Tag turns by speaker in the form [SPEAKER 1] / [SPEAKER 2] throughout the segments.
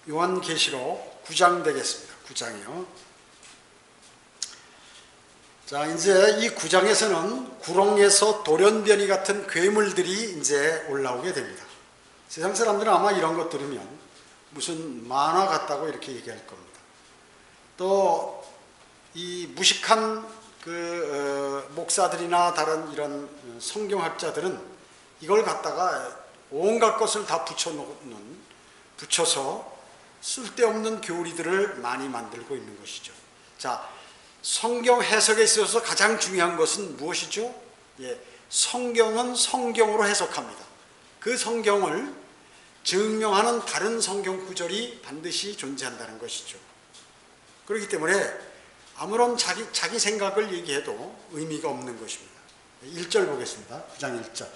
[SPEAKER 1] 요한계시록 9장 되겠습니다. 9장이요. 자, 이제 이 9장에서는 구렁에서 돌연변이 같은 괴물들이 이제 올라오게 됩니다. 세상 사람들은 아마 이런 것 들으면 무슨 만화 같다고 이렇게 얘기할 겁니다. 또 이 무식한 목사들이나 다른 이런 성경학자들은 이걸 갖다가 온갖 것을 다 붙여서 쓸데없는 교리들을 많이 만들고 있는 것이죠. 자, 성경 해석에 있어서 가장 중요한 것은 무엇이죠? 성경은 성경으로 해석합니다. 그 성경을 증명하는 다른 성경 구절이 반드시 존재한다는 것이죠. 그렇기 때문에 아무런 자기 생각을 얘기해도 의미가 없는 것입니다. 1절 보겠습니다. 9장 1절.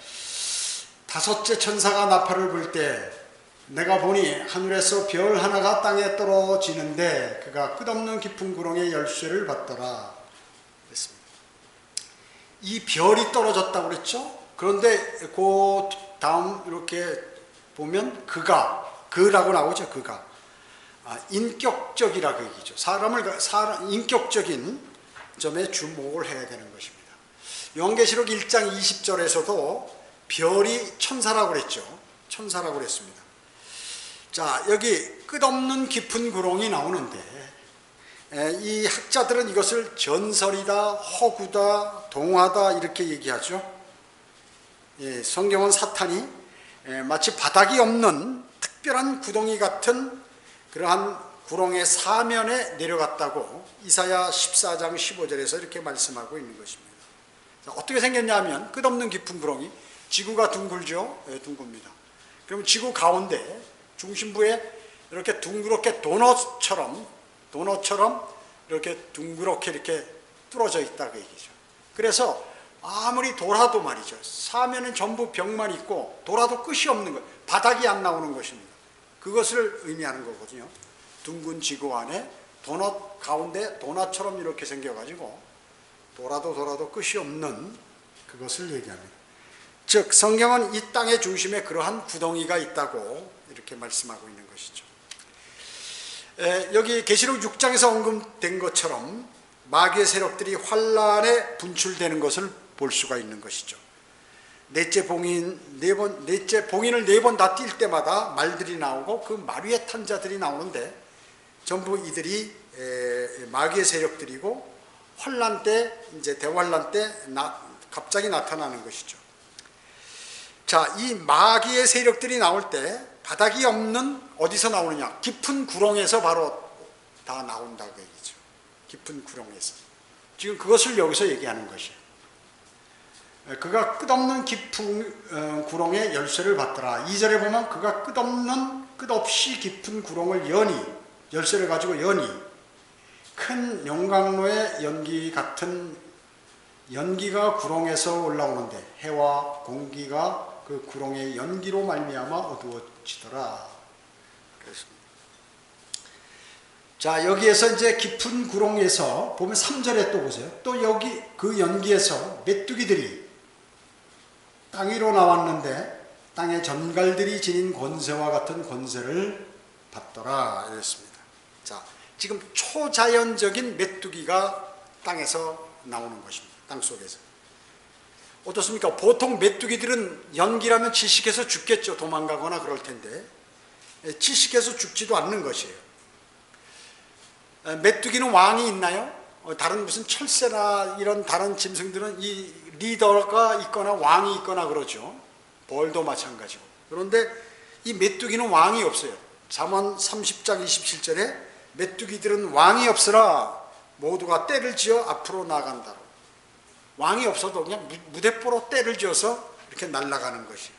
[SPEAKER 1] 다섯째 천사가 나팔을 불 때 내가 보니 하늘에서 별 하나가 땅에 떨어지는데 그가 끝없는 깊은 구렁의 열쇠를 받더라. 그랬습니다. 이 별이 떨어졌다고 그랬죠? 그런데 그 다음 이렇게 보면 그라고 나오죠. 그가. 인격적이라고 얘기죠. 인격적인 점에 주목을 해야 되는 것입니다. 요한계시록 1장 20절에서도 별이 천사라고 그랬죠. 천사라고 그랬습니다. 자, 여기 끝없는 깊은 구렁이 나오는데 이 학자들은 이것을 전설이다, 허구다, 동화다 이렇게 얘기하죠. 성경은 사탄이 마치 바닥이 없는 특별한 구덩이 같은 그러한 구렁의 사면에 내려갔다고 이사야 14장 15절에서 이렇게 말씀하고 있는 것입니다. 자, 어떻게 생겼냐면 끝없는 깊은 구렁이, 지구가 둥글죠? 둥글입니다. 그러면 지구 가운데 중심부에 이렇게 둥그렇게 도넛처럼 이렇게 둥그렇게 이렇게 뚫어져 있다고 얘기죠. 그래서 아무리 돌아도 말이죠. 사면은 전부 벽만 있고 돌아도 끝이 없는 거예요. 바닥이 안 나오는 것입니다. 그것을 의미하는 거거든요. 둥근 지구 안에 도넛 가운데 도넛처럼 이렇게 생겨가지고 돌아도 끝이 없는 그것을 얘기합니다. 즉 성경은 이 땅의 중심에 그러한 구덩이가 있다고 이렇게 말씀하고 있는 것이죠. 여기 계시록 6장에서 언급된 것처럼 마귀의 세력들이 환란에 분출되는 것을 볼 수가 있는 것이죠. 넷째 봉인을 4번 다 뛸 때마다 말들이 나오고 그 말 위에 탄 자들이 나오는데 전부 이들이 마귀의 세력들이고 환란 때, 이제 대환란 때 갑자기 나타나는 것이죠. 자, 이 마귀의 세력들이 나올 때 바닥이 없는 어디서 나오느냐? 깊은 구렁에서 바로 다 나온다고 얘기죠. 깊은 구렁에서. 지금 그것을 여기서 얘기하는 것이에요. 그가 끝없는 깊은 구렁의 열쇠를 받더라. 2절에 보면 그가 끝없이 깊은 구렁을 열쇠를 가지고 큰 용광로의 연기 같은 연기가 구렁에서 올라오는데 해와 공기가 그 구렁의 연기로 말미암아 어두워지더라. 그렇습니다. 자, 여기에서 이제 깊은 구렁에서 보면 3절에 또 보세요. 또 여기 그 연기에서 메뚜기들이 땅 위로 나왔는데 땅의 전갈들이 지닌 권세와 같은 권세를 받더라. 이랬습니다. 자, 지금 초자연적인 메뚜기가 땅에서 나오는 것입니다. 땅 속에서. 어떻습니까? 보통 메뚜기들은 연기라면 질식해서 죽겠죠. 도망가거나 그럴 텐데 질식해서 죽지도 않는 것이에요. 메뚜기는 왕이 있나요? 다른 무슨 철새나 이런 다른 짐승들은 이 리더가 있거나 왕이 있거나 그러죠. 벌도 마찬가지고. 그런데 이 메뚜기는 왕이 없어요. 잠언 30장 27절에 메뚜기들은 왕이 없으라 모두가 떼를 지어 앞으로 나간다로. 왕이 없어도 그냥 무대포로 떼를 지어서 이렇게 날아가는 것이에요.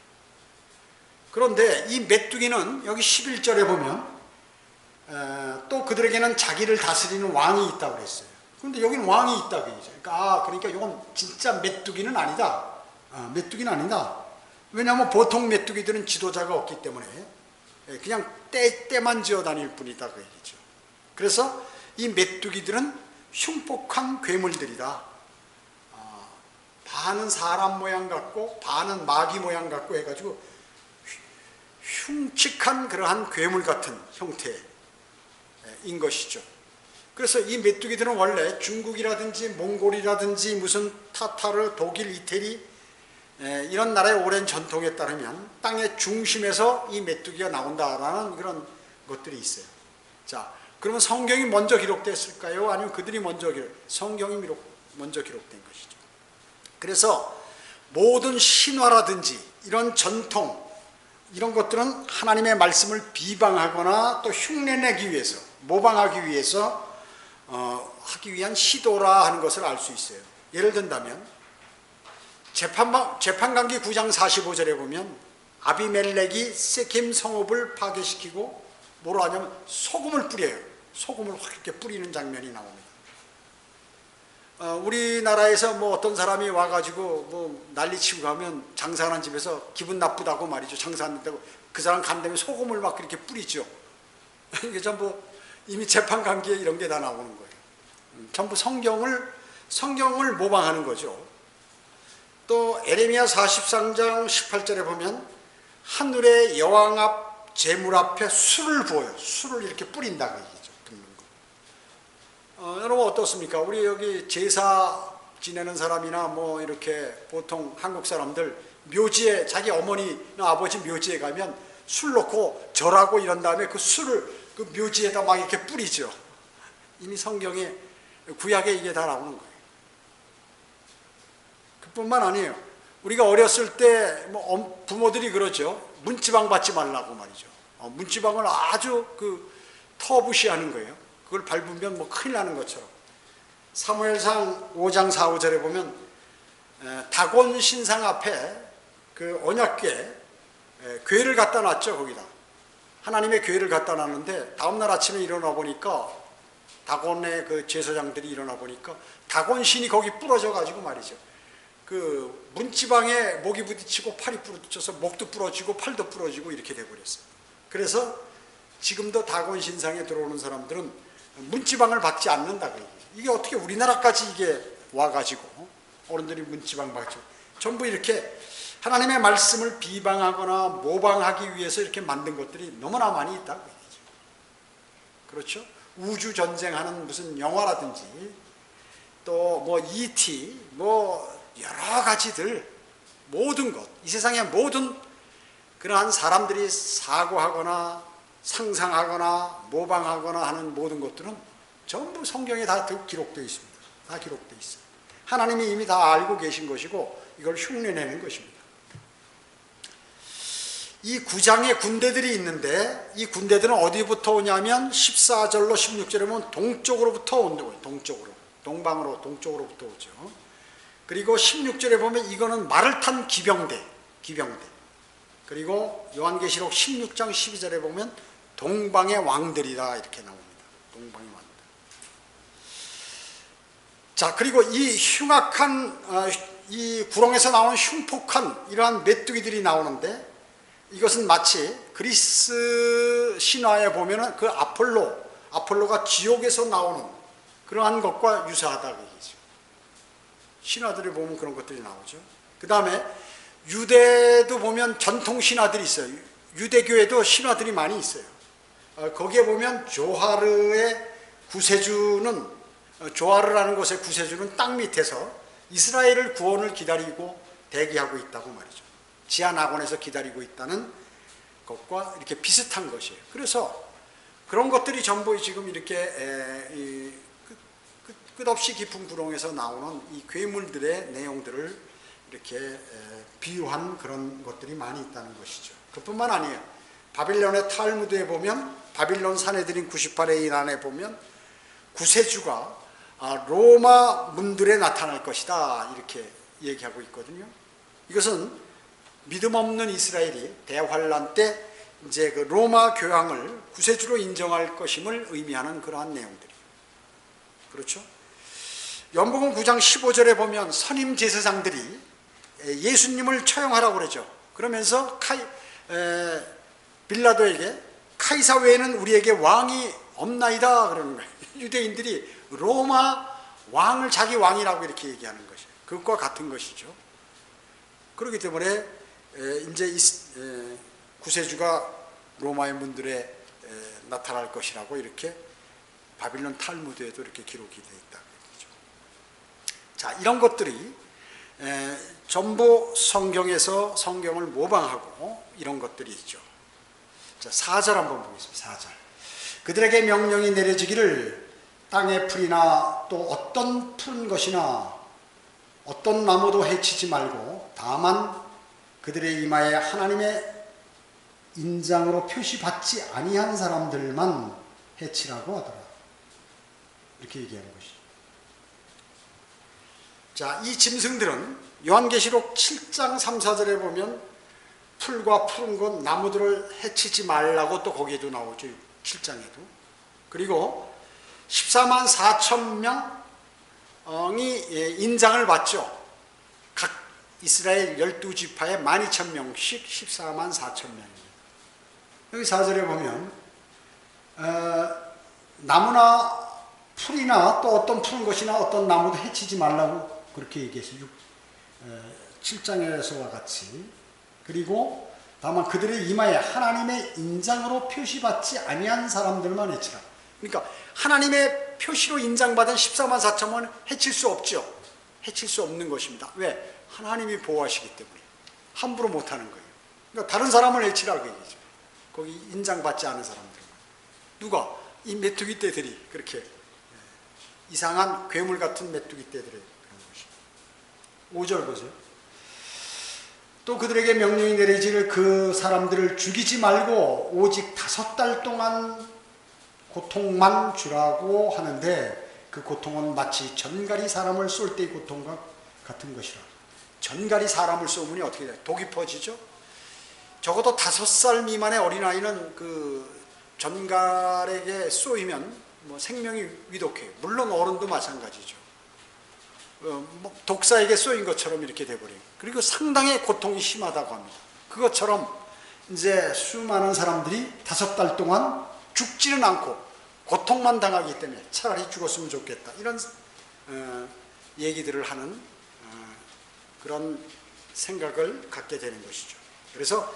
[SPEAKER 1] 그런데 이 메뚜기는 여기 11절에 보면 또 그들에게는 자기를 다스리는 왕이 있다고 그랬어요. 그런데 여기는 왕이 있다고 얘기죠. 그러니까 이건 진짜 메뚜기는 아니다. 메뚜기는 아니다. 왜냐하면 보통 메뚜기들은 지도자가 없기 때문에 그냥 떼만 지어 다닐 뿐이다 그 얘기죠. 그래서 이 메뚜기들은 흉폭한 괴물들이다. 반은 사람 모양 같고 반은 마귀 모양 같고 해가지고 흉측한 그러한 괴물 같은 형태인 것이죠. 그래서 이 메뚜기들은 원래 중국이라든지 몽골이라든지 무슨 타타르, 독일, 이태리 이런 나라의 오랜 전통에 따르면 땅의 중심에서 이 메뚜기가 나온다라는 그런 것들이 있어요. 자, 그러면 성경이 먼저 기록됐을까요? 아니면 그들이 성경이 먼저 기록된 것이죠. 그래서 모든 신화라든지 이런 전통, 이런 것들은 하나님의 말씀을 비방하거나 또 흉내내기 위해서, 모방하기 위해서 하기 위한 시도라 하는 것을 알 수 있어요. 예를 든다면 재판관기 9장 45절에 보면 아비멜렉이 세겜 성읍을 파괴시키고 뭐로 하냐면 소금을 뿌려요. 소금을 확 이렇게 뿌리는 장면이 나옵니다. 우리나라에서 뭐 어떤 사람이 와가지고 뭐 난리치고 가면 장사하는 집에서 기분 나쁘다고 말이죠. 장사하는다고 그 사람 간다면 소금을 막 그렇게 뿌리죠. 이게 전부 이미 재판관기에 이런 게 다 나오는 거예요. 전부 성경을 모방하는 거죠. 또 에레미야 43장 18절에 보면 하늘의 여왕 앞 제물 앞에 술을 부어요. 술을 이렇게 뿌린다고 얘기죠. 붓는 거. 여러분 어떻습니까? 우리 여기 제사 지내는 사람이나 뭐 이렇게 보통 한국 사람들 묘지에 자기 어머니나 아버지 묘지에 가면 술 넣고 절하고 이런 다음에 그 술을 그 묘지에다 막 이렇게 뿌리죠. 이미 성경에 구약에 이게 다 나오는 거예요. 그뿐만 아니에요. 우리가 어렸을 때 뭐 부모들이 그러죠. 문지방 받지 말라고 말이죠. 문지방을 아주 터부시하는 거예요. 그걸 밟으면 뭐 큰일 나는 것처럼. 사무엘상 5장 4, 5절에 보면 다곤 신상 앞에 그 언약궤 궤를 갖다 놨죠. 거기다 하나님의 궤를 갖다 놨는데 다음날 아침에 일어나 보니까 다곤의 그 제사장들이 일어나 보니까 다곤 신이 거기 부러져 가지고 말이죠. 그 문지방에 목이 부딪히고 팔이 부딪혀서 목도 부러지고 팔도 부러지고 이렇게 돼버렸어요. 그래서 지금도 다곤 신상에 들어오는 사람들은 문지방을 받지 않는다고 얘기해요. 이게 어떻게 우리나라까지 이게 와가지고 어른들이 문지방 받죠. 전부 이렇게 하나님의 말씀을 비방하거나 모방하기 위해서 이렇게 만든 것들이 너무나 많이 있다고 얘기죠. 그렇죠? 우주 전쟁하는 무슨 영화라든지 또 뭐 E.T. 뭐 여러 가지들 모든 것, 이 세상의 모든 그러한 사람들이 사고하거나 상상하거나 모방하거나 하는 모든 것들은 전부 성경에 다 기록되어 있습니다. 다 기록되어 있어요. 하나님이 이미 다 알고 계신 것이고 이걸 흉내내는 것입니다. 이 9장의 군대들이 있는데 이 군대들은 어디부터 오냐면 14절로 16절에 보면 동쪽으로부터 온다고 해요. 동방으로 동쪽으로부터 오죠. 그리고 16절에 보면 이거는 말을 탄 기병대. 그리고 요한계시록 16장 12절에 보면 동방의 왕들이다 이렇게 나옵니다. 동방의 왕들. 자, 그리고 이 흉악한 이 구렁에서 나오는 흉폭한 이러한 메뚜기들이 나오는데 이것은 마치 그리스 신화에 보면은 그 아폴로가 지옥에서 나오는 그러한 것과 유사하다고 얘기죠. 신화들을 보면 그런 것들이 나오죠. 그 다음에 유대도 보면 전통 신화들이 있어요. 유대교에도 신화들이 많이 있어요. 거기에 보면 조하르라는 곳의 구세주는 땅 밑에서 이스라엘을 구원을 기다리고 대기하고 있다고 말이죠. 지하 낙원에서 기다리고 있다는 것과 이렇게 비슷한 것이에요. 그래서 그런 것들이 전부 지금 이렇게 끝없이 깊은 구렁에서 나오는 이 괴물들의 내용들을 이렇게 비유한 그런 것들이 많이 있다는 것이죠. 그뿐만 아니에요. 바빌론의 탈무드에 보면 바빌론 사내들인 98의 안에 보면 구세주가 로마 문들에 나타날 것이다 이렇게 얘기하고 있거든요. 이것은 믿음 없는 이스라엘이 대환란 때 이제 그 로마 교황을 구세주로 인정할 것임을 의미하는 그러한 내용들이에요. 그렇죠? 연복음 9장 15절에 보면 선임 제사장들이 예수님을 처형하라고 그러죠. 그러면서 빌라도에게 카이사 외에는 우리에게 왕이 없나이다 그러는 거예요. 유대인들이 로마 왕을 자기 왕이라고 이렇게 얘기하는 것이에요. 그것과 같은 것이죠. 그렇기 때문에 이제 구세주가 로마의 문들에 나타날 것이라고 이렇게 바빌론 탈무드에도 이렇게 기록이 되어 있다. 자, 이런 것들이 전부 성경에서 성경을 모방하고 이런 것들이 있죠. 자, 4절 한번 보겠습니다. 4절. 그들에게 명령이 내려지기를 땅의 풀이나 또 어떤 푸른 것이나 어떤 나무도 해치지 말고 다만 그들의 이마에 하나님의 인장으로 표시받지 아니한 사람들만 해치라고 하더라. 이렇게 얘기하는 것이죠. 자, 이 짐승들은 요한계시록 7장 3, 4절에 보면 풀과 푸른 것, 나무들을 해치지 말라고 또 거기에도 나오죠. 7장에도. 그리고 14만 4천 명이 인장을 받죠. 각 이스라엘 12지파에 12,000명씩 14만 4천 명입니다. 여기 4절에 보면 나무나 풀이나 또 어떤 푸른 것이나 어떤 나무도 해치지 말라고 그렇게 얘기했어요. 7장에서와 같이. 그리고 다만 그들의 이마에 하나님의 인장으로 표시받지 아니한 사람들만 해치라. 그러니까 하나님의 표시로 인장받은 14만 4천은 해칠 수 없죠. 해칠 수 없는 것입니다. 왜? 하나님이 보호하시기 때문에. 함부로 못하는 거예요. 그러니까 다른 사람을 해치라고 얘기죠. 거기 인장받지 않은 사람들. 누가? 이 메뚜기 떼들이 그렇게 이상한 괴물 같은 메뚜기 떼들이 그런 것이. 5절 보세요. 또 그들에게 명령이 내리지를 그 사람들을 죽이지 말고 오직 5달 동안 고통만 주라고 하는데 그 고통은 마치 전갈이 사람을 쏠 때의 고통과 같은 것이라. 전갈이 사람을 쏘면 어떻게 돼요? 독이 퍼지죠? 적어도 5살 미만의 어린아이는 그 전갈에게 쏘이면 뭐 생명이 위독해요. 물론 어른도 마찬가지죠. 독사에게 쏘인 것처럼 이렇게 돼버려요. 그리고 상당히 고통이 심하다고 합니다. 그것처럼 이제 수많은 사람들이 5달 동안 죽지는 않고 고통만 당하기 때문에 차라리 죽었으면 좋겠다. 이런 얘기들을 하는 그런 생각을 갖게 되는 것이죠. 그래서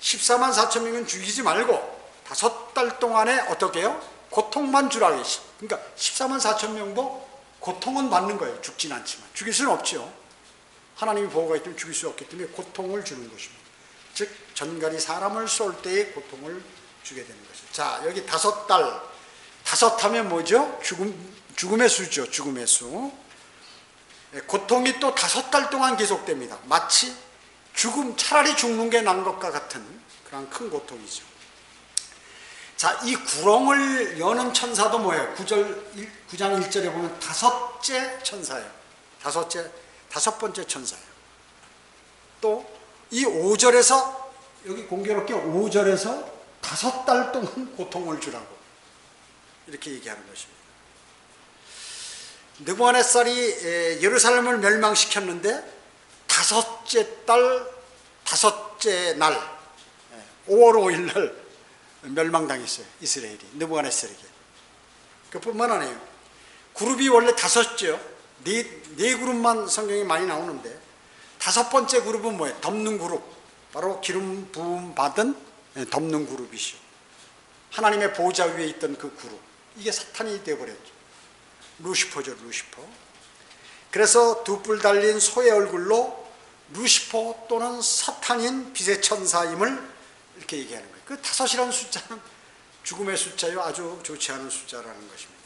[SPEAKER 1] 14만 4천 명은 죽이지 말고 5달 동안에 어떻게 해요? 고통만 주라고 했어요. 그러니까 14만 4천 명도 고통은 받는 거예요. 죽진 않지만. 죽일 수는 없죠. 하나님이 보호가 있기 때문에 죽일 수 없기 때문에 고통을 주는 것입니다. 즉 전갈이 사람을 쏠 때의 고통을 주게 되는 것이죠. 자, 여기 5달. 5 하면 뭐죠? 죽음의 수죠. 죽음의 수. 고통이 또 5달 동안 계속됩니다. 마치 차라리 죽는 게 나은 것과 같은 그런 큰 고통이죠. 자, 이 구렁을 여는 천사도 뭐예요? 9장 1절에 보면 5째 천사예요. 5번째 천사예요. 또 이 5절에서 여기 공교롭게 5절에서 5달 동안 고통을 주라고 이렇게 얘기하는 것입니다. 느부갓네살이 예루살렘을 멸망시켰는데 5째 달 5째 날 5월 5일 날 멸망당했어요. 이스라엘이 느부갓네살에게. 그뿐만 아니에요. 그룹이 원래 5죠. 네 그룹만 성경이 많이 나오는데 5번째 그룹은 뭐예요? 덮는 그룹. 바로 기름 부음 받은 덮는 그룹이죠. 하나님의 보좌 위에 있던 그 그룹. 이게 사탄이 되어버렸죠. 루시퍼죠. 루시퍼. 그래서 2뿔 달린 소의 얼굴로 루시퍼 또는 사탄인 빛의 천사임을 이렇게 얘기하는 거예요. 그 5이라는 숫자는 죽음의 숫자요. 아주 좋지 않은 숫자라는 것입니다.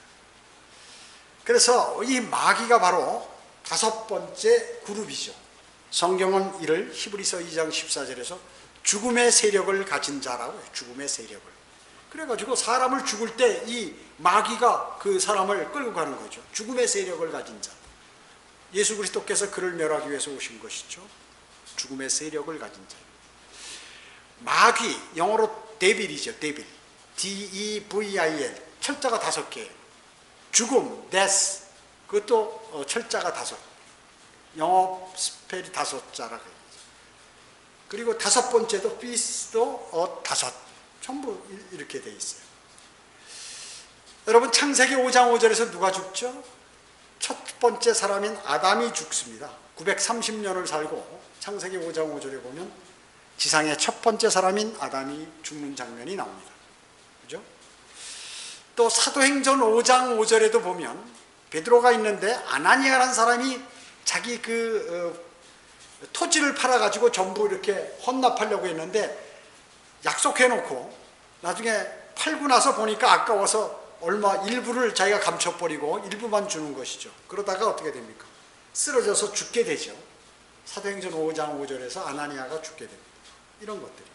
[SPEAKER 1] 그래서 이 마귀가 바로 5번째 그룹이죠. 성경은 이를 히브리서 2장 14절에서 죽음의 세력을 가진 자라고 해요. 죽음의 세력을. 그래가지고 사람을 죽을 때 이 마귀가 그 사람을 끌고 가는 거죠. 죽음의 세력을 가진 자. 예수 그리스도께서 그를 멸하기 위해서 오신 것이죠. 죽음의 세력을 가진 자. 마귀, 영어로 데빌이죠. 데빌. D-E-V-I-L. 철자가 5개예요. 죽음, death. 그것도 철자가 5. 영어 스펠이 5자라고 해요. 그리고 5번째도 beast도 5. 전부 이렇게 돼 있어요. 여러분 창세기 5장 5절에서 누가 죽죠? 첫 번째 사람인 아담이 죽습니다. 930년을 살고 창세기 5장 5절에 보면 지상의 첫 번째 사람인 아담이 죽는 장면이 나옵니다. 그죠? 또 사도행전 5장 5절에도 보면 베드로가 있는데 아나니아라는 사람이 자기 토지를 팔아가지고 전부 이렇게 헌납하려고 했는데 약속해놓고 나중에 팔고 나서 보니까 아까워서 일부를 자기가 감춰버리고 일부만 주는 것이죠. 그러다가 어떻게 됩니까? 쓰러져서 죽게 되죠. 사도행전 5장 5절에서 아나니아가 죽게 됩니다. 이런 것들이.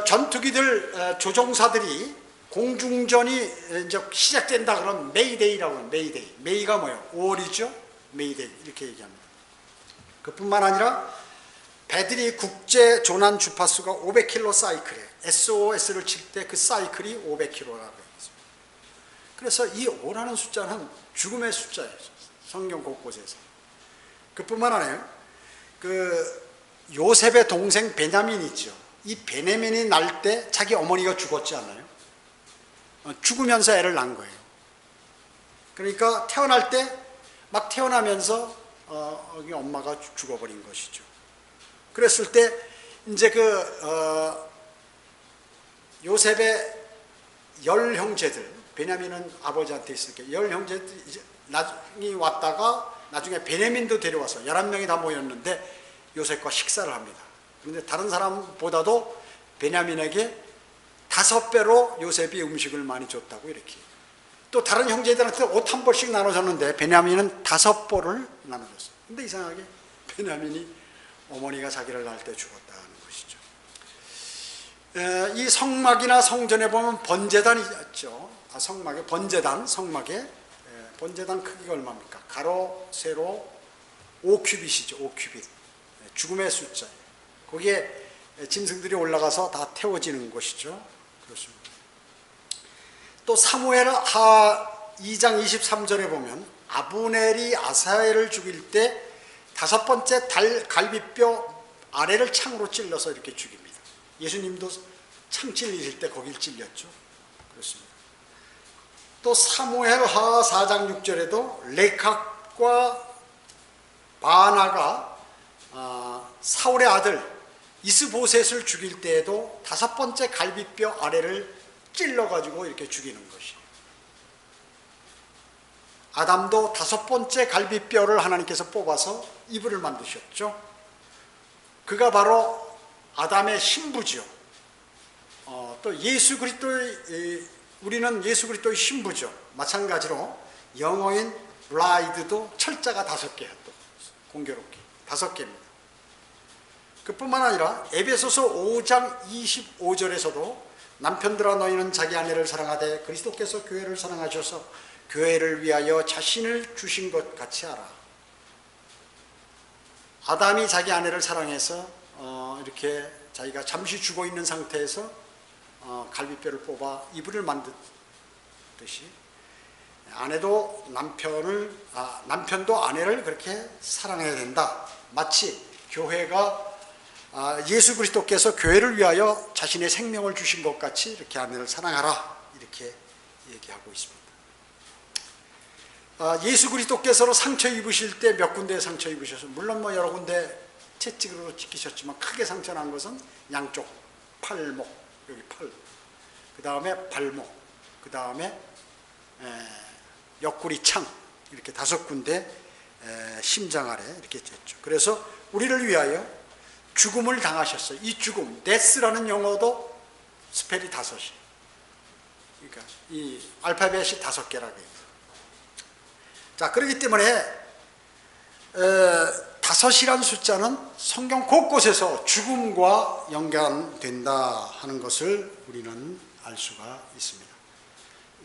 [SPEAKER 1] 전투기들 조종사들이 공중전이 이제 시작된다 그러면 메이데이라고 해요. 메이데이. 메이가 뭐예요? 5월이죠? 메이데이. 이렇게 얘기합니다. 그뿐만 아니라 배들이 국제 조난 주파수가 500km 사이클에 SOS를 칠 때 그 사이클이 500km라고 했습니다. 그래서 이 5라는 숫자는 죽음의 숫자예요. 성경 곳곳에서. 그뿐만 아니라 요셉의 동생 베냐민 있죠. 이 베냐민이 날 때 자기 어머니가 죽었지 않나요? 죽으면서 애를 낳은 거예요. 그러니까 태어날 때 막 태어나면서 엄마가 죽어버린 것이죠. 그랬을 때 이제 요셉의 10형제들, 베냐민은 아버지한테 있으니까 10형제들이 이제 나중에 왔다가 나중에 베냐민도 데려와서 11명이 다 모였는데 요셉과 식사를 합니다. 그런데 다른 사람보다도 베냐민에게 5배로 요셉이 음식을 많이 줬다고 이렇게. 또 다른 형제들한테 옷 한 벌씩 나눠줬는데 베냐민은 5벌을 나눠줬어요. 근데 이상하게 베냐민이 어머니가 자기를 낳을 때 죽었다는 것이죠. 이 성막이나 성전에 보면 번제단이 있죠. 성막에 번제단, 번제단 크기가 얼마입니까? 가로, 세로 5큐빗이죠. 5큐빗. 죽음의 숫자. 거기에 짐승들이 올라가서 다 태워지는 것이죠. 그렇습니다. 또 사무엘 하 2장 23절에 보면 아브넬이 아사엘을 죽일 때 5번째 갈비뼈 아래를 창으로 찔러서 이렇게 죽입니다. 예수님도 창 찔리실 때 거길 찔렸죠. 그렇습니다. 또 사무엘 하 4장 6절에도 레캅과 바나가 사울의 아들 이스보셋을 죽일 때에도 5번째 갈비뼈 아래를 찔러가지고 이렇게 죽이는 것이. 아담도 5번째 갈비뼈를 하나님께서 뽑아서 이불을 만드셨죠. 그가 바로 아담의 신부죠. 또 예수 그리스도의 우리는 예수 그리스도의 신부죠. 마찬가지로 영어인 브라이드도 철자가 5개야. 또 공교롭게 5개입니다. 그뿐만 아니라 에베소서 5장 25절에서도 남편들아 너희는 자기 아내를 사랑하되 그리스도께서 교회를 사랑하셔서 교회를 위하여 자신을 주신 것 같이 하라. 아담이 자기 아내를 사랑해서 이렇게 자기가 잠시 죽어 있는 상태에서 갈비뼈를 뽑아 이불을 만들듯이 아내도 남편도 아내를 그렇게 사랑해야 된다. 마치 교회가 예수 그리스도께서 교회를 위하여 자신의 생명을 주신 것 같이 이렇게 아내를 사랑하라. 이렇게 얘기하고 있습니다. 예수 그리스도께서 상처 입으실 때 몇 군데 상처 입으셔서 물론 여러 군데 채찍으로 찍히셨지만 크게 상처 난 것은 양쪽 팔목, 여기 팔, 그 다음에 발목, 그 다음에 옆구리 창 이렇게 5군데 심장 아래 이렇게 쳤죠. 그래서 우리를 위하여 죽음을 당하셨어요. 이 죽음, 데스라는 영어도 스펠이 5이. 그러니까 이 알파벳이 5개라고 해요. 자, 그렇기 때문에 5이라는 숫자는 성경 곳곳에서 죽음과 연관된다 하는 것을 우리는 알 수가 있습니다.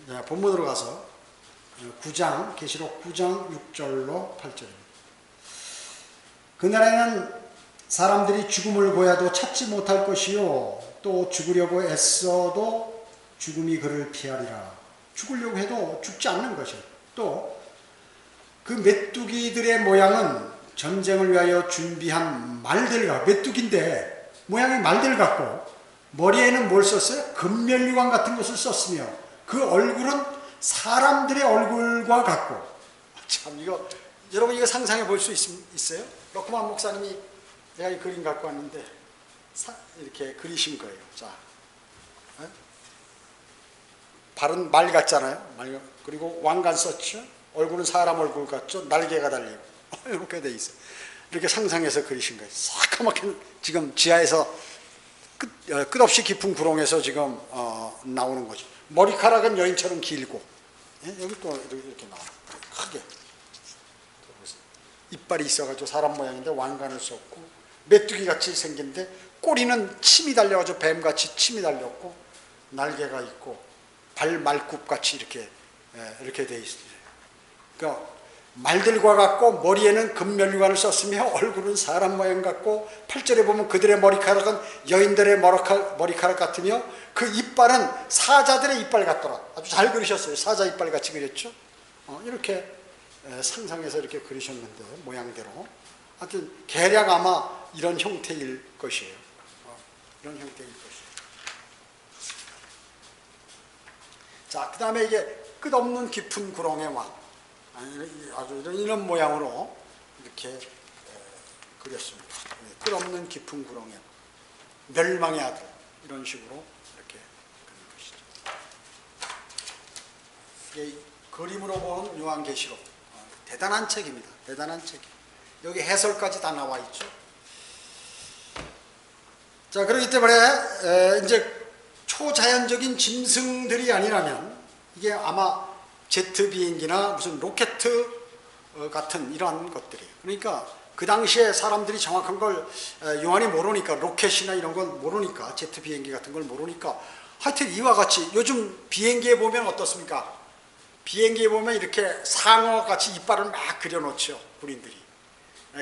[SPEAKER 1] 자, 본문으로 가서 9장, 계시록 9장 6절로 8절입니다. 그날에는 사람들이 죽음을 고야도 찾지 못할 것이요 또 죽으려고 애써도 죽음이 그를 피하리라. 죽으려고 해도 죽지 않는 것이요. 또 그 메뚜기들의 모양은 전쟁을 위하여 준비한 말들 메뚜기인데 모양이 말들 같고 머리에는 뭘 썼어요? 금면류관 같은 것을 썼으며 그 얼굴은 사람들의 얼굴과 같고. 참 이거 여러분 이거 상상해 볼 수 있어요? 러크만 목사님이 내가 이 그림 갖고 왔는데 이렇게 그리신 거예요. 자, 발은 말 같잖아요. 그리고 왕관 썼죠. 얼굴은 사람 얼굴 같죠. 날개가 달리고 이렇게 돼 있어요. 이렇게 상상해서 그리신 거예요. 새까맣게 지금 지하에서 끝없이 깊은 구렁에서 지금 나오는 거죠. 머리카락은 여인처럼 길고, 여기 또 이렇게 나와요. 크게. 이빨이 있어가지고 사람 모양인데 왕관을 썼고, 메뚜기 같이 생긴데 꼬리는 침이 달려가지고 뱀같이 침이 달렸고, 날개가 있고, 발 말굽 같이 이렇게 돼 있어요. 그러니까 말들과 같고 머리에는 금면류관을 썼으며 얼굴은 사람 모양 같고 8절에 보면 그들의 머리카락은 여인들의 머리카락 같으며 그 이빨은 사자들의 이빨 같더라. 아주 잘 그리셨어요. 사자 이빨 같이 그렸죠. 이렇게 상상해서 이렇게 그리셨는데 모양대로 하여튼 계략 아마 이런 형태일 것이에요. 이런 형태일 것이에요. 자, 그 다음에 이게 끝없는 깊은 구렁의 왕. 아주 이런 모양으로 이렇게 그렸습니다. 끝없는 깊은 구렁의 왕. 멸망의 아들. 이런 식으로 이렇게 그리는 것이죠. 이게 그림으로 본 요한계시록. 대단한 책입니다. 대단한 책. 여기 해설까지 다 나와 있죠. 자, 그렇기 때문에 이제 초자연적인 짐승들이 아니라면 이게 아마 제트 비행기나 무슨 로켓 같은 이러한 것들이에요. 그러니까 그 당시에 사람들이 정확한 걸 요한이 모르니까, 로켓이나 이런 걸 모르니까, 제트 비행기 같은 걸 모르니까, 하여튼 이와 같이 요즘 비행기에 보면 어떻습니까? 비행기에 보면 이렇게 상어 같이 이빨을 막 그려놓죠, 군인들이.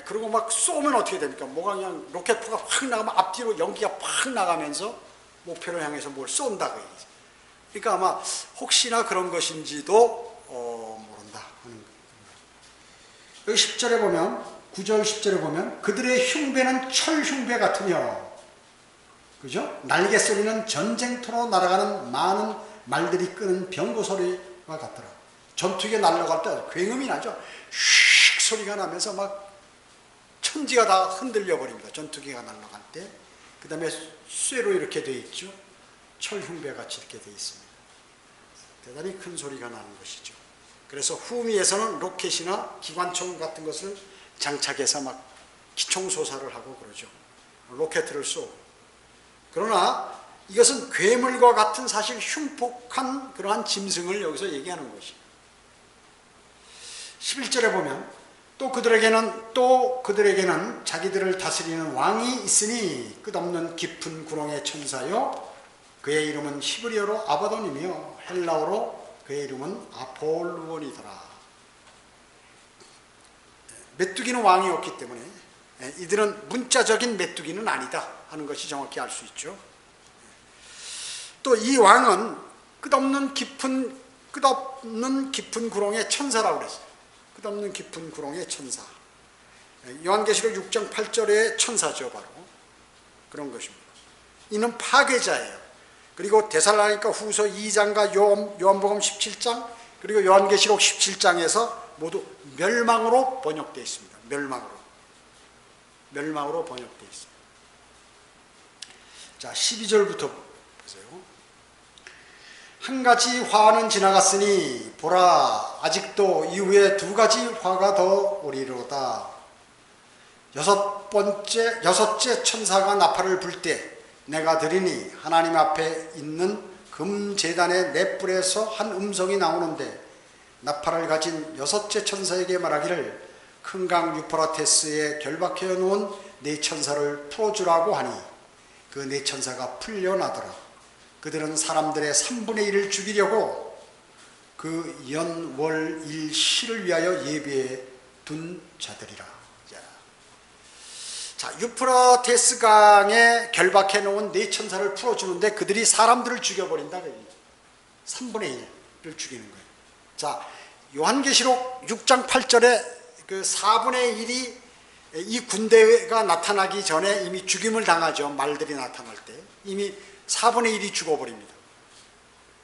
[SPEAKER 1] 그리고 막 쏘면 어떻게 됩니까? 뭐가 그냥 로켓포가 확 나가면 앞뒤로 연기가 확 나가면서 목표를 향해서 뭘 쏜다 그 얘기죠. 그러니까 아마 혹시나 그런 것인지도 모른다 하는 거예요. 여기 10절에 보면, 9절 10절에 보면 그들의 흉배는 철 흉배 같으며, 그죠? 날개 소리는 전쟁터로 날아가는 많은 말들이 끄는 병거 소리와 같더라. 전투기가 날아갈 때 굉음이 나죠. 휙 소리가 나면서 막 천지가 다 흔들려 버립니다. 전투기가 날아갈 때. 그 다음에 쇠로 이렇게 돼 있죠. 철 흉배 같이 이렇게 돼 있습니다. 대단히 큰 소리가 나는 것이죠. 그래서 후미에서는 로켓이나 기관총 같은 것을 장착해서 막 기총소사를 하고 그러죠. 로켓을 쏘고. 그러나 이것은 괴물과 같은 사실 흉폭한 그러한 짐승을 여기서 얘기하는 것이에요. 11절에 보면 또 그들에게는 자기들을 다스리는 왕이 있으니 끝없는 깊은 구렁의 천사요, 그의 이름은 히브리어로 아바돈이며 헬라어로 그의 이름은 아폴루온이더라. 메뚜기는 왕이 없기 때문에 이들은 문자적인 메뚜기는 아니다 하는 것이 정확히 알 수 있죠. 또 이 왕은 끝없는 깊은 구렁의 천사라고 그랬어요. 끝없는 깊은 구렁의 천사. 요한계시록 6장 8절의 천사죠, 바로. 그런 것입니다. 이는 파괴자예요. 그리고 데살로니가 후서 2장과 요한복음 17장, 그리고 요한계시록 17장에서 모두 멸망으로 번역되어 있습니다. 멸망으로 번역되어 있습니다. 자, 12절부터 보세요. 한 가지 화는 지나갔으니 보라, 아직도 이후에 두 가지 화가 더 오리로다. 여섯째 천사가 나팔을 불 때 내가 들으니 하나님 앞에 있는 금제단의 넷불에서 한 음성이 나오는데 나팔을 가진 여섯째 천사에게 말하기를 큰 강 유프라테스에 결박해 놓은 네 천사를 풀어주라고 하니 그 네 천사가 풀려나더라. 그들은 사람들의 3분의 1을 죽이려고 그 연, 월, 일, 시를 위하여 예비해 둔 자들이라. 자, 유프라테스 강에 결박해 놓은 네 천사를 풀어주는데 그들이 사람들을 죽여버린다. 3분의 1을 죽이는 거예요. 자, 요한계시록 6장 8절에 그 4분의 1이 이 군대가 나타나기 전에 이미 죽임을 당하죠. 말들이 나타날 때. 이미 4분의 1이 죽어버립니다.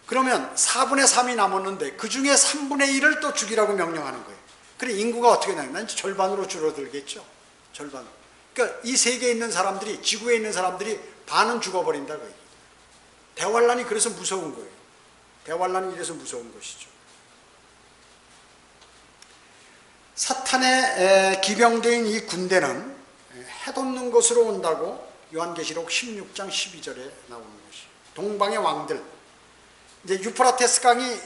[SPEAKER 1] 그러면 4분의 3이 남았는데 그 중에 3분의 1을 또 죽이라고 명령하는 거예요. 그래 인구가 어떻게 되냐면 절반으로 줄어들겠죠. 절반으로. 그러니까 이 세계에 있는 사람들이, 지구에 있는 사람들이 반은 죽어버린다. 거예요. 대환란이 그래서 무서운 거예요. 대환란이 이래서 무서운 것이죠. 사탄의 기병대인 이 군대는 해돋는 것으로 온다고 요한계시록 16장 12절에 나오는 것이. 동방의 왕들, 이제 유프라테스 강이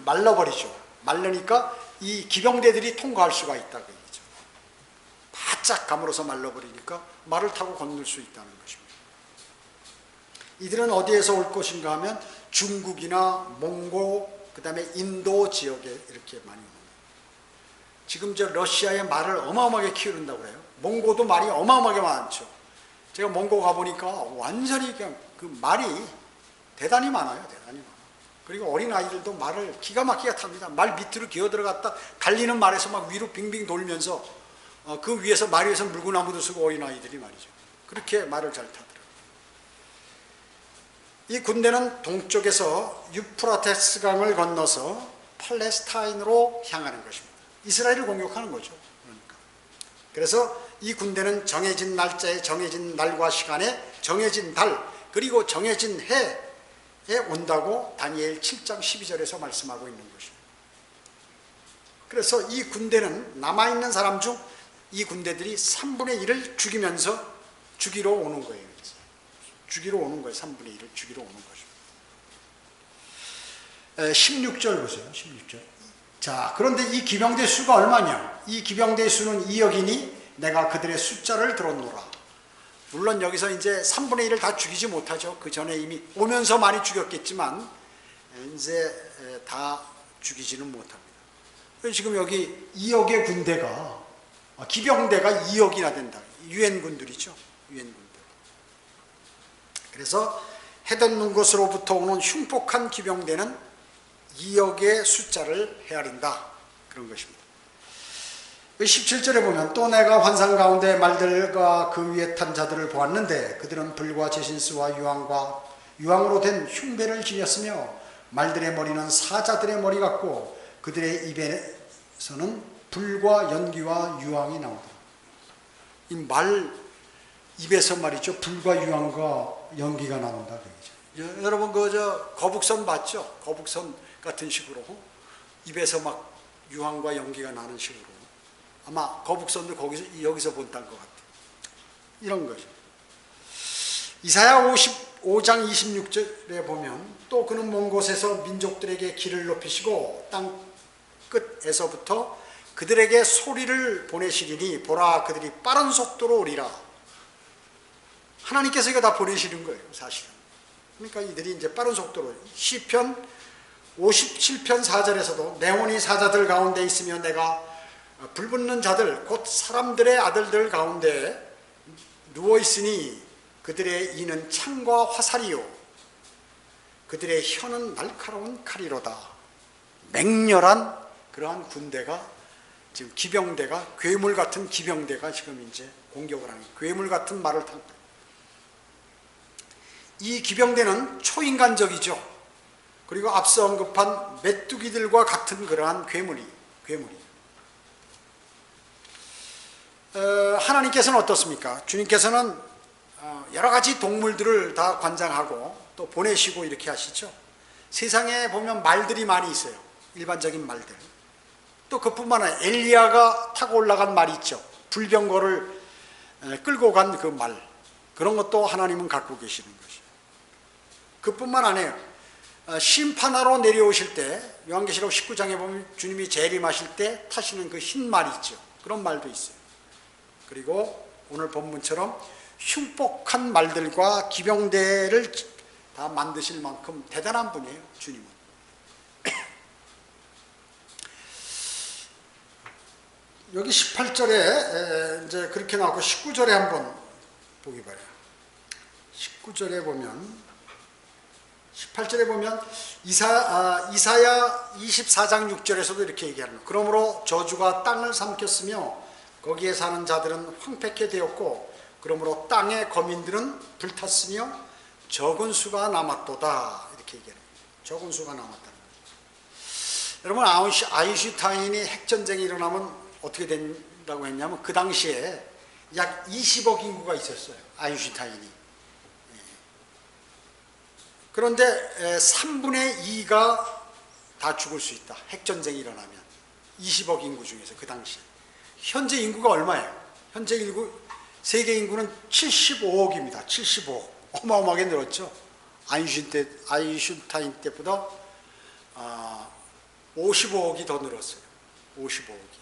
[SPEAKER 1] 말라버리죠. 말르니까 이 기병대들이 통과할 수가 있다 그 얘기죠. 바짝 가물어서 말라버리니까 말을 타고 건널 수 있다는 것입니다. 이들은 어디에서 올 것인가 하면 중국이나 몽고, 그 다음에 인도 지역에 이렇게 많이 옵니다. 지금 저 러시아의 말을 어마어마하게 키우는다고 그래요. 몽고도 말이 어마어마하게 많죠. 제가 몽고 가보니까 완전히 그냥 그 말이 대단히 많아요. 대단히 많아요. 그리고 어린아이들도 말을 기가 막히게 탑니다. 말 밑으로 기어 들어갔다 달리는 말에서 막 위로 빙빙 돌면서 그 위에서 말 위에서 물구나무도 쓰고 어린아이들이 말이죠. 그렇게 말을 잘 타더라고요. 이 군대는 동쪽에서 유프라테스 강을 건너서 팔레스타인으로 향하는 것입니다. 이스라엘을 공격하는 거죠. 그러니까. 그래서 이 군대는 정해진 날짜에, 정해진 날과 시간에, 정해진 달, 그리고 정해진 해에 온다고 다니엘 7장 12절에서 말씀하고 있는 것입니다. 그래서 이 군대는 남아있는 사람 중 이 군대들이 3분의 1을 죽이러 오는 거예요. 죽이러 오는 거예요. 3분의 1을 죽이러 오는 것입니다. 16절 보세요. 16절. 자, 그런데 이 기병대 수가 얼마냐? 이 기병대 수는 2억이니 내가 그들의 숫자를 들었노라. 물론 여기서 이제 3분의 1을 다 죽이지 못하죠. 그 전에 이미 오면서 많이 죽였겠지만 이제 다 죽이지는 못합니다. 지금 여기 2억의 군대가, 기병대가 2억이나 된다. 유엔군들이죠. 유엔군들. 그래서 해돋는 곳으로부터 오는 흉폭한 기병대는 2억의 숫자를 헤아린다. 그런 것입니다. 17절에 보면 또 내가 환상 가운데 말들과 그 위에 탄 자들을 보았는데 그들은 불과 제신스와 유황으로 된 흉배를 지녔으며 말들의 머리는 사자들의 머리 같고 그들의 입에서는 불과 연기와 유황이 나오더라. 이 말 입에서 말이죠. 불과 유황과 연기가 나온다. 그러죠. 여러분 그 거북선 봤죠? 거북선 같은 식으로 입에서 막 유황과 연기가 나는 식으로. 아마 거북선도 여기서 본다는 것 같아요. 이런 거죠. 이사야 55장 26절에 보면 또 그는 먼 곳에서 민족들에게 길을 높이시고 땅 끝에서부터 그들에게 소리를 보내시리니 보라 그들이 빠른 속도로 오리라. 하나님께서 이거 다 보내시는 거예요. 사실은. 그러니까 이들이 이제 빠른 속도로. 시편 57편 4절에서도 내 혼이 사자들 가운데 있으며 내가 불붙는 자들 곧 사람들의 아들들 가운데 누워있으니 그들의 이는 창과 화살이요 그들의 혀는 날카로운 칼이로다. 맹렬한 그러한 군대가 지금 기병대가, 괴물 같은 기병대가 지금 이제 공격을 하는, 괴물 같은 말을 탄 거예요. 이 기병대는 초인간적이죠. 그리고 앞서 언급한 메뚜기들과 같은 그러한 괴물이. 하나님께서는 어떻습니까? 주님께서는 여러 가지 동물들을 다 관장하고 또 보내시고 이렇게 하시죠. 세상에 보면 말들이 많이 있어요. 일반적인 말들. 또 그뿐만 아니라 엘리야가 타고 올라간 말이 있죠. 불병거를 끌고 간 그 말. 그런 것도 하나님은 갖고 계시는 것이죠. 그뿐만 아니에요. 심판하러 내려오실 때 요한계시록 19장에 보면 주님이 재림하실 때 타시는 그 흰 말이 있죠. 그런 말도 있어요. 그리고 오늘 본문처럼 흉폭한 말들과 기병대를 다 만드실 만큼 대단한 분이에요. 주님은. 여기 18절에 이제 그렇게 나오고 19절에 한번 보기 바래요. 19절에 보면 18절에 보면 이사야 24장 6절에서도 이렇게 얘기하는 거예요. 그러므로 저주가 땅을 삼켰으며 거기에 사는 자들은 황폐케 되었고 그러므로 땅의 거민들은 불탔으며 적은 수가 남았도다. 이렇게 얘기해요. 적은 수가 남았다는 거예요. 여러분 아인슈타인이 핵전쟁이 일어나면 어떻게 된다고 했냐면 그 당시에 약 20억 인구가 있었어요. 아인슈타인이. 그런데 3분의 2가 다 죽을 수 있다. 핵전쟁이 일어나면. 20억 인구 중에서 그 당시. 현재 인구가 얼마예요? 현재 세계 인구는 75억입니다. 75억. 어마어마하게 늘었죠. 아인슈타인 때보다 55억이 더 늘었어요. 55억이.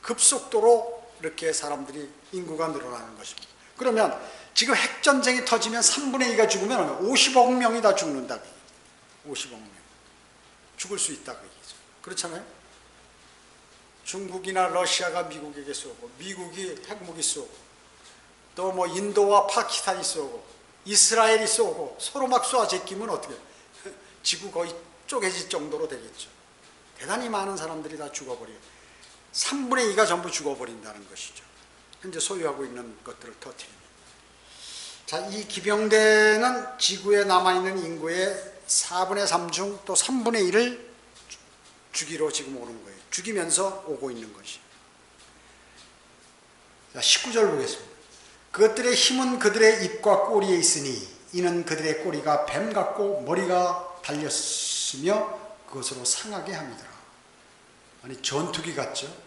[SPEAKER 1] 급속도로 이렇게 사람들이 인구가 늘어나는 것입니다. 그러면 지금 핵전쟁이 터지면 3분의 2가 죽으면 50억 명이 다 죽는다. 50억 명. 죽을 수 있다. 그 얘기죠. 그렇잖아요? 중국이나 러시아가 미국에게 쏘고, 미국이 핵무기 쏘고, 또 뭐 인도와 파키스탄이 쏘고, 이스라엘이 쏘고, 서로 막 쏘아 제끼면 어떻게 지구 거의 쪼개질 정도로 되겠죠. 대단히 많은 사람들이 다 죽어버려요. 3분의 2가 전부 죽어버린다는 것이죠. 현재 소유하고 있는 것들을 터뜨리면. 자, 이 기병대는 지구에 남아있는 인구의 4분의 3 중 또 3분의 1을 죽이러 지금 오는 거예요. 죽이면서 오고 있는 것이. 자, 19절 보겠습니다. 그것들의 힘은 그들의 입과 꼬리에 있으니 이는 그들의 꼬리가 뱀 같고 머리가 달렸으며 그것으로 상하게 합니다. 아니, 전투기 같죠?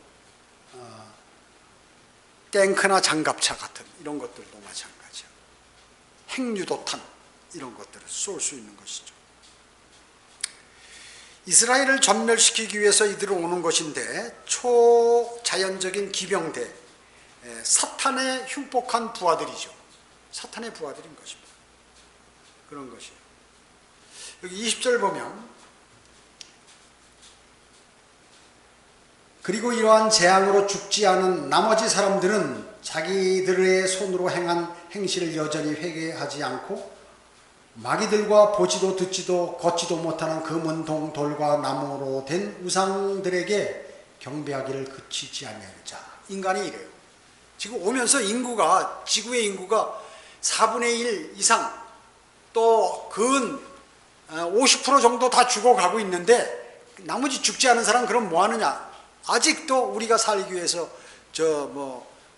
[SPEAKER 1] 탱크나 장갑차 같은 이런 것들도 마찬가지야. 핵유도탄 이런 것들을 쏠 수 있는 것이죠. 이스라엘을 전멸시키기 위해서 이들은 오는 것인데 초자연적인 기병대, 사탄의 흉폭한 부하들이죠. 사탄의 부하들인 것입니다. 그런 것이에요. 여기 20절 보면 그리고 이러한 재앙으로 죽지 않은 나머지 사람들은 자기들의 손으로 행한 행실을 여전히 회개하지 않고 마귀들과 보지도 듣지도 걷지도 못하는 금은 동 돌과 나무로 된 우상들에게 경배하기를 그치지 아니하자. 인간이 이래요. 지금 오면서 인구가, 지구의 인구가 4분의 1 이상 또 근 50% 정도 다 죽어가고 있는데 나머지 죽지 않은 사람은 그럼 뭐 하느냐? 아직도 우리가 살기 위해서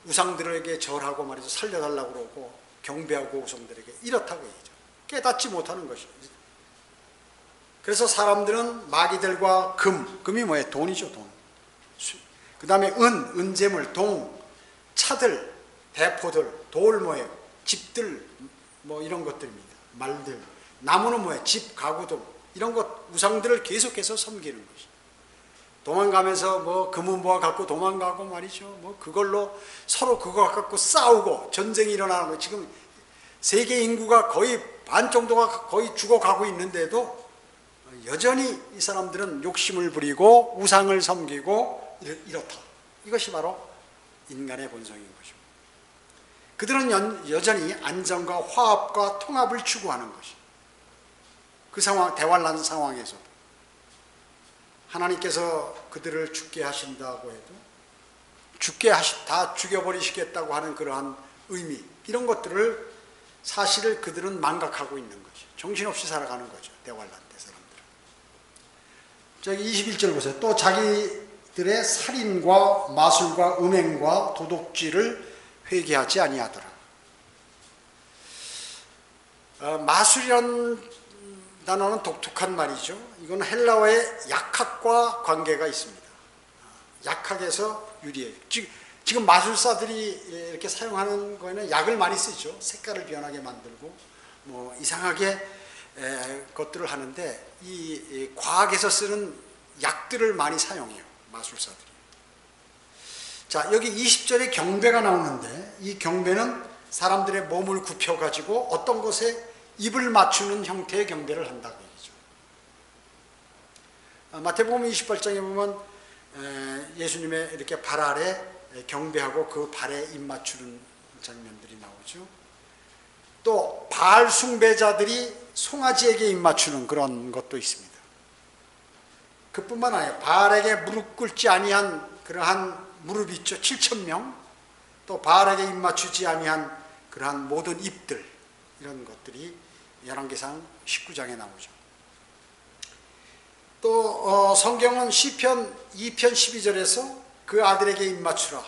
[SPEAKER 1] 우상들에게 절하고 말이죠. 살려달라고 그러고 경배하고 우상들에게 이렇다고 얘기죠. 깨닫지 못하는 것입니다. 그래서 사람들은 마귀들과 금이 뭐예요? 돈이죠, 돈. 그 다음에 은재물, 동, 차들, 대포들, 돌 뭐예요? 집들, 뭐 이런 것들입니다. 말들. 나무는 뭐예요? 집, 가구 등 이런 것, 우상들을 계속해서 섬기는 것이죠. 도망가면서 뭐 금은 모아 갖고 도망가고 말이죠. 뭐 그걸로 서로 그거 갖고 싸우고 전쟁이 일어나는 거. 지금 세계 인구가 거의 반 정도가 거의 죽어가고 있는데도 여전히 이 사람들은 욕심을 부리고 우상을 섬기고 이렇다. 이것이 바로 인간의 본성인 것입니다. 그들은 여전히 안정과 화합과 통합을 추구하는 것이. 그 상황, 대환란 상황에서 하나님께서 그들을 죽게 하신다고 해도 다 죽여버리시겠다고 하는 그러한 의미, 이런 것들을 사실을 그들은 망각하고 있는 거죠. 정신없이 살아가는 거죠. 대환란 때 사람들은. 저기 21절 보세요. 또 자기들의 살인과 마술과 음행과 도둑질을 회개하지 아니하더라. 마술이란 단어는 독특한 말이죠. 이건 헬라어의 약학과 관계가 있습니다. 약학에서 유리해요. 지금 마술사들이 이렇게 사용하는 거에는 약을 많이 쓰죠. 색깔을 변하게 만들고 뭐 이상하게 것들을 하는데 이 과학에서 쓰는 약들을 많이 사용해요. 마술사들이. 자, 여기 20절에 경배가 나오는데 이 경배는 사람들의 몸을 굽혀가지고 어떤 것에 입을 맞추는 형태의 경배를 한다고 얘기죠. 마태복음 28장에 보면 예수님의 이렇게 발 아래 경배하고 그 발에 입 맞추는 장면들이 나오죠. 또 바알 숭배자들이 송아지에게 입 맞추는 그런 것도 있습니다. 그뿐만 아니라 바알에게 무릎 꿇지 아니한 그러한 무릎이 있죠. 7,000명. 또 바알에게 입 맞추지 아니한 그러한 모든 입들, 이런 것들이 열왕기상 19장에 나오죠. 또 성경은 시편 2편 12절에서 그 아들에게 입 맞추라,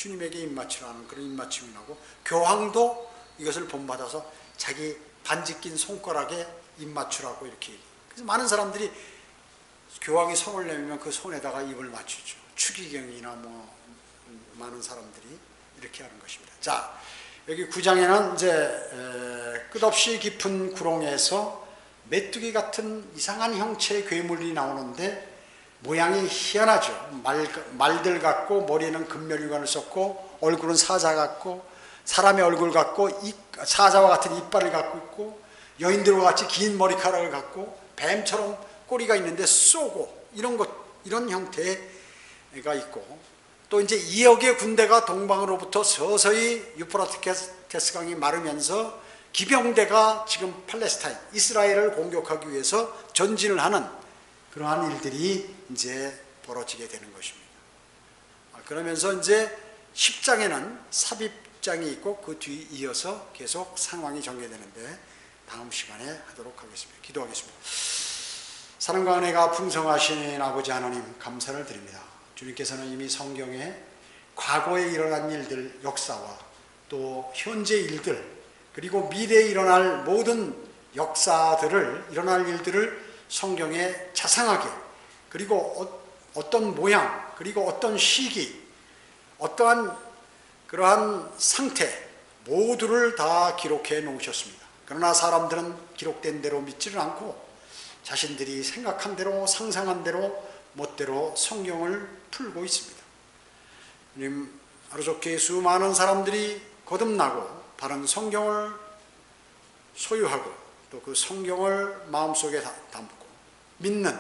[SPEAKER 1] 주님에게 입맞추라는 그런 입맞춤이 나고, 교황도 이것을 본받아서 자기 반지 낀 손가락에 입맞추라고 이렇게 얘기해요. 그래서 많은 사람들이 교황이 손을 내밀면 그 손에다가 입을 맞추죠. 추기경이나 뭐 많은 사람들이 이렇게 하는 것입니다. 자, 여기 9장에는 이제 끝없이 깊은 구렁에서 메뚜기 같은 이상한 형체의 괴물이 나오는데 모양이 희한하죠. 말들 같고, 머리에는 금면류관을 썼고, 얼굴은 사자 같고, 사람의 얼굴 같고, 사자와 같은 이빨을 갖고 있고, 여인들과 같이 긴 머리카락을 갖고, 뱀처럼 꼬리가 있는데 쏘고, 이런 형태가 있고, 또 이제 2억의 군대가 동방으로부터 서서히 유프라테스 강이 마르면서 기병대가 지금 팔레스타인, 이스라엘을 공격하기 위해서 전진을 하는 그러한 일들이 이제 벌어지게 되는 것입니다. 그러면서 이제 10장에는 삽입장이 있고 그 뒤 이어서 계속 상황이 전개되는데 다음 시간에 하도록 하겠습니다. 기도하겠습니다. 사랑과 은혜가 풍성하신 아버지 하나님, 감사를 드립니다. 주님께서는 이미 성경에 과거에 일어난 일들, 역사와 또 현재 일들, 그리고 미래에 일어날 모든 역사들을, 일어날 일들을 성경에 자상하게, 그리고 어떤 모양, 그리고 어떤 시기, 어떠한 그러한 상태 모두를 다 기록해 놓으셨습니다. 그러나 사람들은 기록된 대로 믿지를 않고 자신들이 생각한 대로, 상상한 대로, 멋대로 성경을 풀고 있습니다. 주님, 하루속히 수많은 사람들이 거듭나고 바른 성경을 소유하고 또 그 성경을 마음속에 담고 믿는,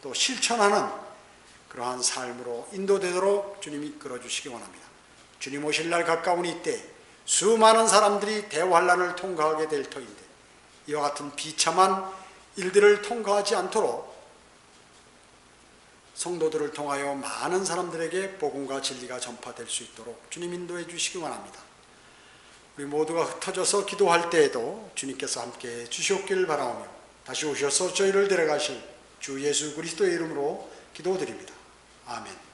[SPEAKER 1] 또 실천하는 그러한 삶으로 인도되도록 주님이 이끌어 주시기 원합니다. 주님 오실 날 가까운 이때 수많은 사람들이 대환란을 통과하게 될 터인데 이와 같은 비참한 일들을 통과하지 않도록 성도들을 통하여 많은 사람들에게 복음과 진리가 전파될 수 있도록 주님 인도해 주시기 원합니다. 우리 모두가 흩어져서 기도할 때에도 주님께서 함께 주시옵기를 바라오며 다시 오셔서 저희를 데려가실 주 예수 그리스도의 이름으로 기도드립니다. 아멘.